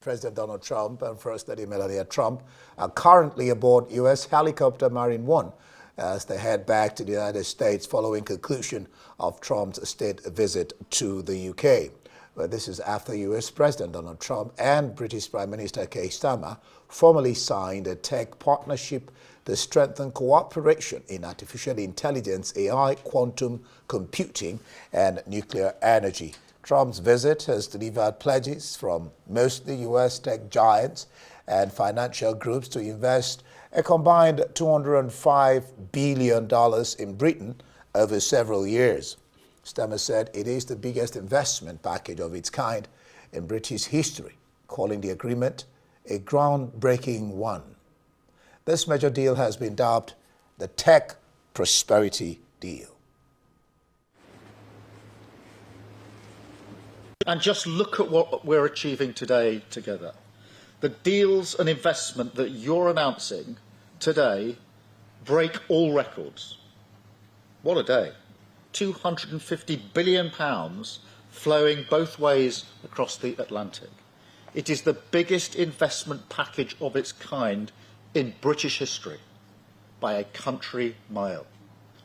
President Donald Trump and First Lady Melania Trump are currently aboard U.S. helicopter Marine One as they head back to the United States following conclusion of Trump's state visit to the U.K. Well, this is after U.S. President Donald Trump and British Prime Minister Keir Starmer formally signed a tech partnership to strengthen cooperation in artificial intelligence, AI, quantum computing, and nuclear energy. Trump's visit has delivered pledges from mostly U.S. tech giants and financial groups to invest a combined $205 billion in Britain over several years. Starmer said it is the biggest investment package of its kind in British history, calling the agreement a groundbreaking one. This major deal has been dubbed the Tech Prosperity Deal. And just look at what we're achieving today together. The deals and investment that you're announcing today break all records. What a day. £250 billion flowing both ways across the Atlantic. It is the biggest investment package of its kind in British history by a country mile.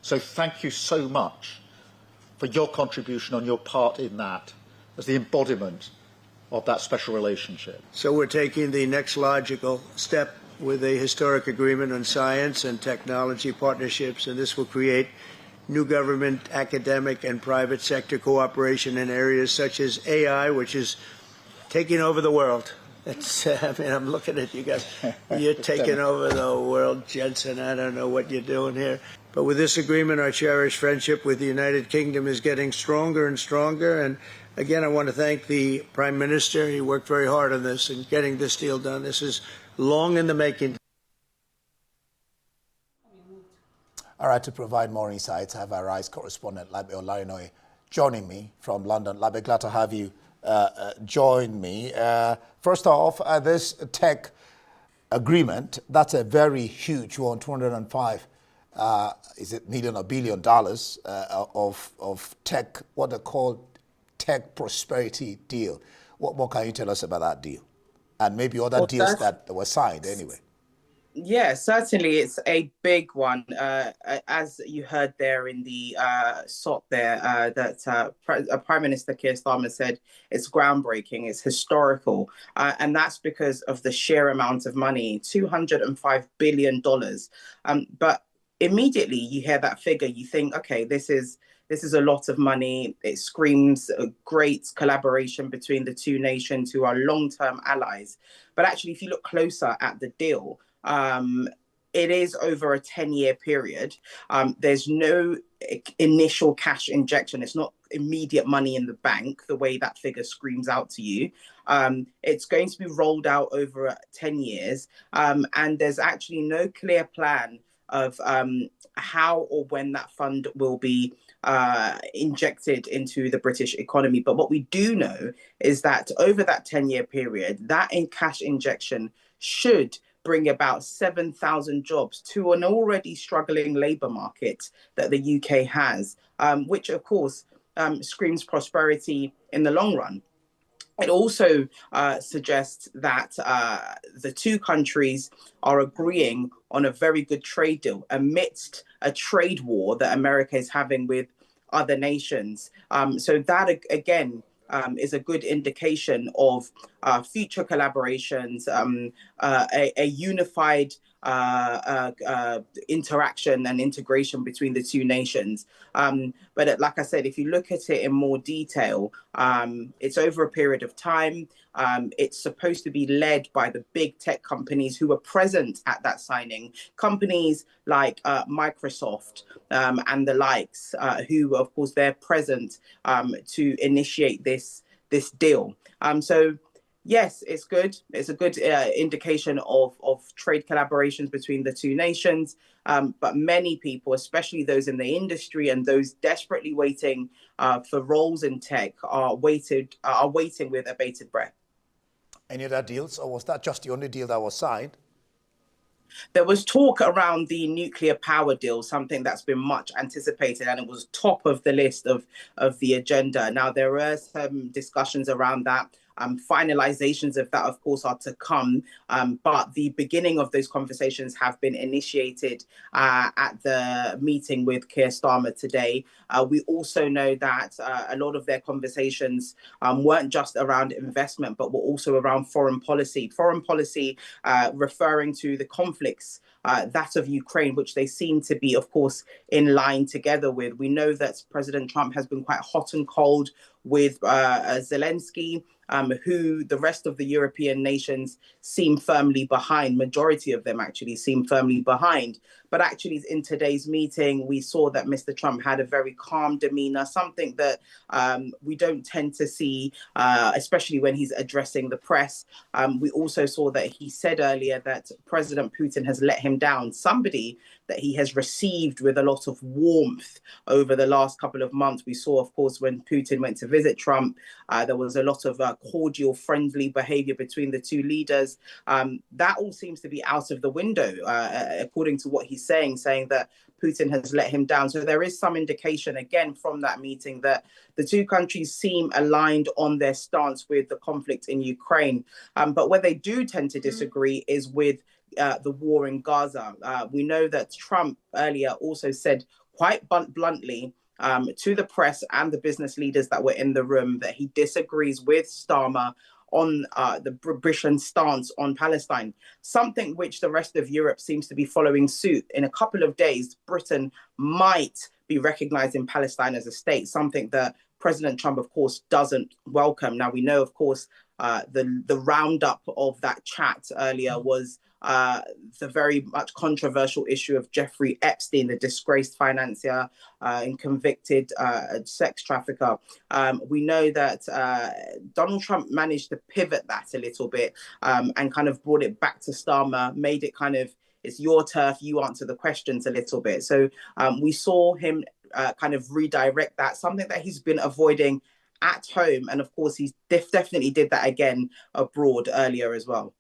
So thank you so much for your contribution on your part in that as the embodiment of that special relationship. So we're taking the next logical step with a historic agreement on science and technology partnerships, and this will create new government, academic, and private sector cooperation in areas such as AI, which is taking over the world. I'm looking at you guys. You're taking over the world, Jensen. I don't know what you're doing here. But with this agreement, our cherished friendship with the United Kingdom is getting stronger and stronger. And again, I want to thank the Prime Minister. He worked very hard on this and getting this deal done. This is long in the making. All right, to provide more insights, I have our Rise correspondent, Labe Olarinoye, joining me from London. Labe, glad to have you join me. First off, this tech agreement, that's a very huge one, 205, is it million or billion dollars of tech, what they call tech prosperity deal. What can you tell us about that deal? And maybe other deals that were signed anyway. Yeah, certainly it's a big one. As you heard there in the SOT there, that Prime Minister Keir Starmer said it's groundbreaking, it's historical. And that's because of the sheer amount of money, $205 billion. But immediately you hear that figure, you think, okay, this is a lot of money. It screams a great collaboration between the two nations who are long-term allies. But actually, if you look closer at the deal, it is over a 10-year period. There's no initial cash injection. It's not immediate money in the bank, the way that figure screams out to you. It's going to be rolled out over 10 years. And there's actually no clear plan of how or when that fund will be injected into the British economy. But what we do know is that over that 10-year period, that in cash injection should bring about 7,000 jobs to an already struggling labour market that the UK has, which of course screams prosperity in the long run. It also suggests that the two countries are agreeing on a very good trade deal amidst a trade war that America is having with other nations. So that, again, is a good indication of future collaborations, a unified interaction and integration between the two nations. But like I said, if you look at it in more detail, it's over a period of time. It's supposed to be led by the big tech companies who were present at that signing, companies like Microsoft and the likes, who, of course, they're present to initiate this deal. So yes, it's good. It's a good indication of trade collaborations between the two nations. But many people, especially those in the industry and those desperately waiting for roles in tech, are waiting with bated breath. Any other deals, or was that just the only deal that was signed? There was talk around the nuclear power deal, something that's been much anticipated, and it was top of the list of the agenda. Now, there were some discussions around that. Finalizations of that, of course, are to come. But the beginning of those conversations have been initiated at the meeting with Keir Starmer today. We also know that a lot of their conversations weren't just around investment, but were also around foreign policy. Foreign policy referring to the conflicts, that of Ukraine, which they seem to be, of course, in line together with. We know that President Trump has been quite hot and cold with Zelensky, who the rest of the European nations seem firmly behind. Majority of them actually seem firmly behind. But actually, in today's meeting, we saw that Mr. Trump had a very calm demeanor, something that we don't tend to see, especially when he's addressing the press. We also saw that he said earlier that President Putin has let him down, somebody that he has received with a lot of warmth over the last couple of months. We saw, of course, when Putin went to visit Trump, there was a lot of cordial, friendly behavior between the two leaders. That all seems to be out of the window, according to what he's saying that Putin has let him down. So there is some indication, again, from that meeting that the two countries seem aligned on their stance with the conflict in Ukraine. But where they do tend to disagree is with the war in Gaza. We know that Trump earlier also said quite bluntly to the press and the business leaders that were in the room that he disagrees with Starmer on the British stance on Palestine, something which the rest of Europe seems to be following suit. In a couple of days, Britain might be recognizing Palestine as a state, something that President Trump, of course, doesn't welcome. Now, we know, of course, the roundup of that chat earlier was the very much controversial issue of Jeffrey Epstein, the disgraced financier and convicted sex trafficker. We know that Donald Trump managed to pivot that a little bit and kind of brought it back to Starmer, made it kind of, it's your turf, you answer the questions a little bit. So we saw him kind of redirect that, something that he's been avoiding at home. And of course, he definitely did that again abroad earlier as well.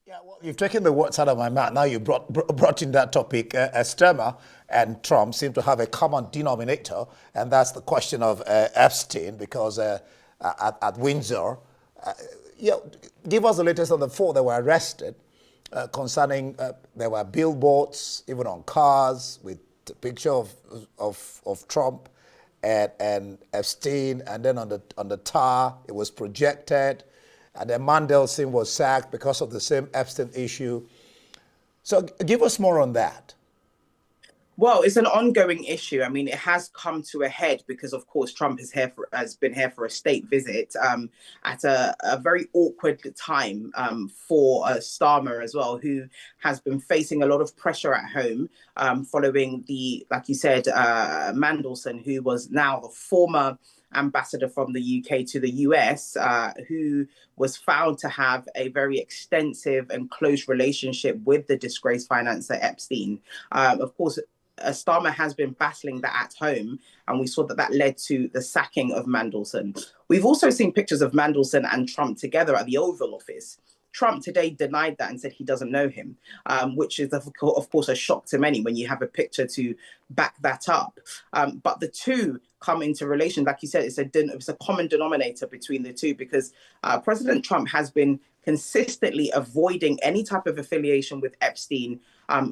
Yeah, well, you've taken the words out of my mouth. Now you brought in that topic. Starmer and Trump seem to have a common denominator, and that's the question of Epstein, because at Windsor, give us the latest on the 4 that were arrested concerning, there were billboards, even on cars, with the picture of Trump and Epstein, and then on the tower, it was projected. And then Mandelson was sacked because of the same Epstein issue. So give us more on that. Well, it's an ongoing issue. I mean, it has come to a head because, of course, Trump has been here for a state visit at a very awkward time for Starmer as well, who has been facing a lot of pressure at home following like you said, Mandelson, who was now the former ambassador from the UK to the US, who was found to have a very extensive and close relationship with the disgraced financier Epstein. Of course, Starmer has been battling that at home, and we saw that led to the sacking of Mandelson. We've also seen pictures of Mandelson and Trump together at the Oval Office. Trump today denied that and said he doesn't know him, which is, of course, a shock to many when you have a picture to back that up. But the two come into relation. Like you said, it's a common denominator between the two, because President Trump has been consistently avoiding any type of affiliation with Epstein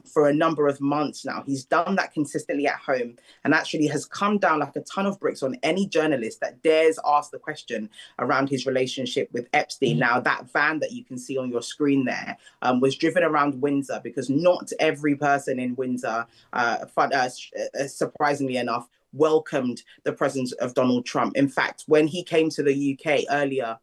for a number of months now. He's done that consistently at home and actually has come down like a ton of bricks on any journalist that dares ask the question around his relationship with Epstein. Now, that van that you can see on your screen there was driven around Windsor because not every person in Windsor, surprisingly enough, welcomed the presence of Donald Trump. In fact, when he came to the UK earlier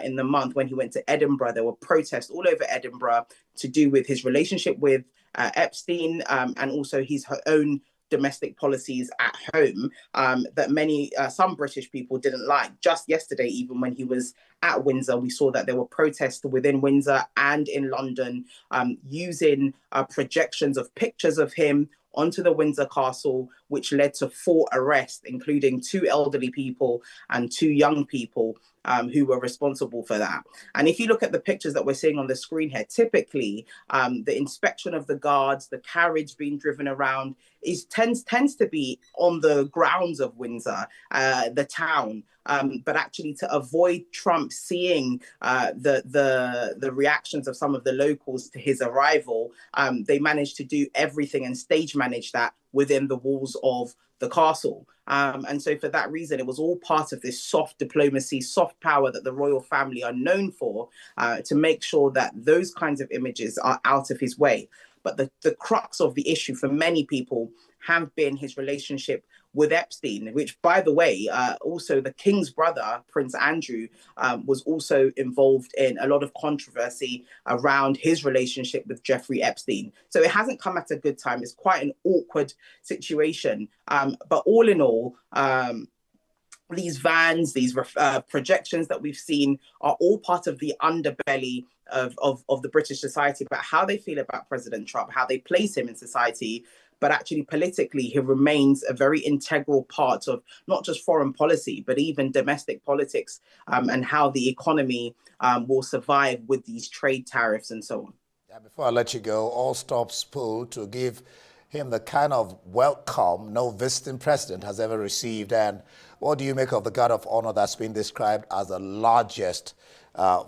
in the month, when he went to Edinburgh, there were protests all over Edinburgh to do with his relationship with Epstein and also his own domestic policies at home that some British people didn't like. Just yesterday, even when he was at Windsor, we saw that there were protests within Windsor and in London using projections of pictures of him onto the Windsor Castle which led to 4 arrests, including 2 elderly people and 2 young people who were responsible for that. And if you look at the pictures that we're seeing on the screen here, typically the inspection of the guards, the carriage being driven around tends to be on the grounds of Windsor, the town. But actually, to avoid Trump seeing the reactions of some of the locals to his arrival, they managed to do everything and stage manage that within the walls of the castle. And so for that reason, it was all part of this soft diplomacy, soft power that the royal family are known for, to make sure that those kinds of images are out of his way. But the crux of the issue for many people have been his relationship with Epstein, which, by the way, also the king's brother, Prince Andrew, was also involved in a lot of controversy around his relationship with Jeffrey Epstein. So it hasn't come at a good time. It's quite an awkward situation. But all in all, these vans, these projections that we've seen are all part of the underbelly of the British society about how they feel about President Trump, how they place him in society. But actually, politically, he remains a very integral part of not just foreign policy, but even domestic politics, and how the economy will survive with these trade tariffs and so on. Yeah, before I let you go, all stops pulled to give him the kind of welcome no visiting president has ever received. And what do you make of the guard of honor that's been described as the largest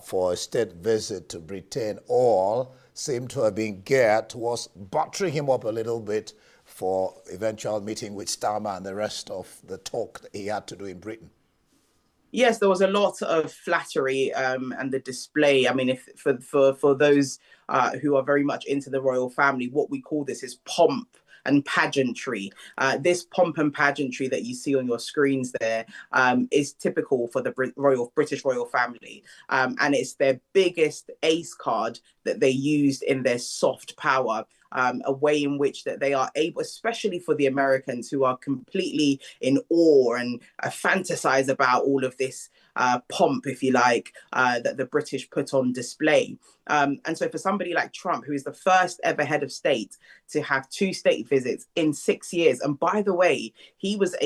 for a state visit to Britain? All seem to have been geared towards buttering him up a little bit for eventual meeting with Starmer and the rest of the talk that he had to do in Britain. Yes, there was a lot of flattery and the display. I mean, if for those who are very much into the royal family, what we call this is pomp and pageantry. This pomp and pageantry that you see on your screens there is typical for the British royal family. And it's their biggest ace card that they used in their soft power. A way in which that they are able, especially for the Americans who are completely in awe and fantasize about all of this pomp, if you like, that the British put on display. And so for somebody like Trump, who is the first ever head of state to have 2 state visits in 6 years, and by the way, he was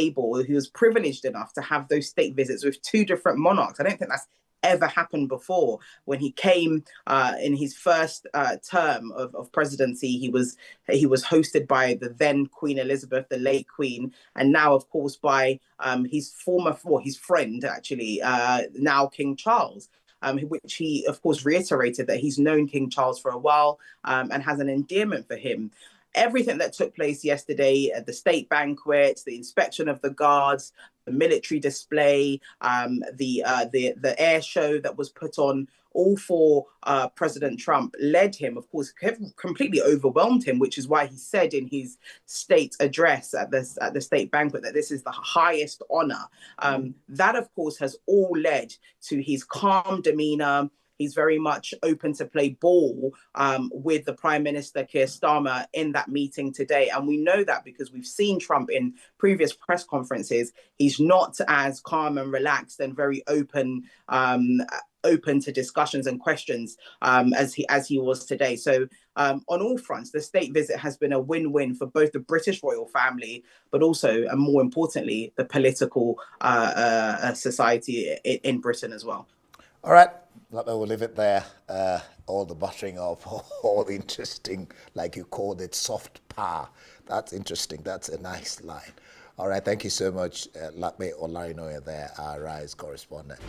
privileged enough to have those state visits with 2 different monarchs. I don't think that's ever happened before. When he came in his first term of presidency, he was hosted by the then Queen Elizabeth, the late Queen, and now, of course, by his friend, actually, now King Charles. Which he, of course, reiterated that he's known King Charles for a while and has an endearment for him. Everything that took place yesterday at the state banquet, the inspection of the guards, the military display, the air show that was put on, all for President Trump, led him, of course, completely overwhelmed him, which is why he said in his state address at the state banquet that this is the highest honor. That, of course, has all led to his calm demeanor. He's very much open to play ball with the Prime Minister, Keir Starmer, in that meeting today. And we know that because we've seen Trump in previous press conferences. He's not as calm and relaxed and very open to discussions and questions as he was today. So on all fronts, the state visit has been a win-win for both the British royal family, but also, and more importantly, the political society in Britain as well. All right. We'll leave it there. All the buttering up, all interesting, like you called it, soft power. That's interesting. That's a nice line. All right. Thank you so much, Lakme Olarinoye there, our RISE correspondent.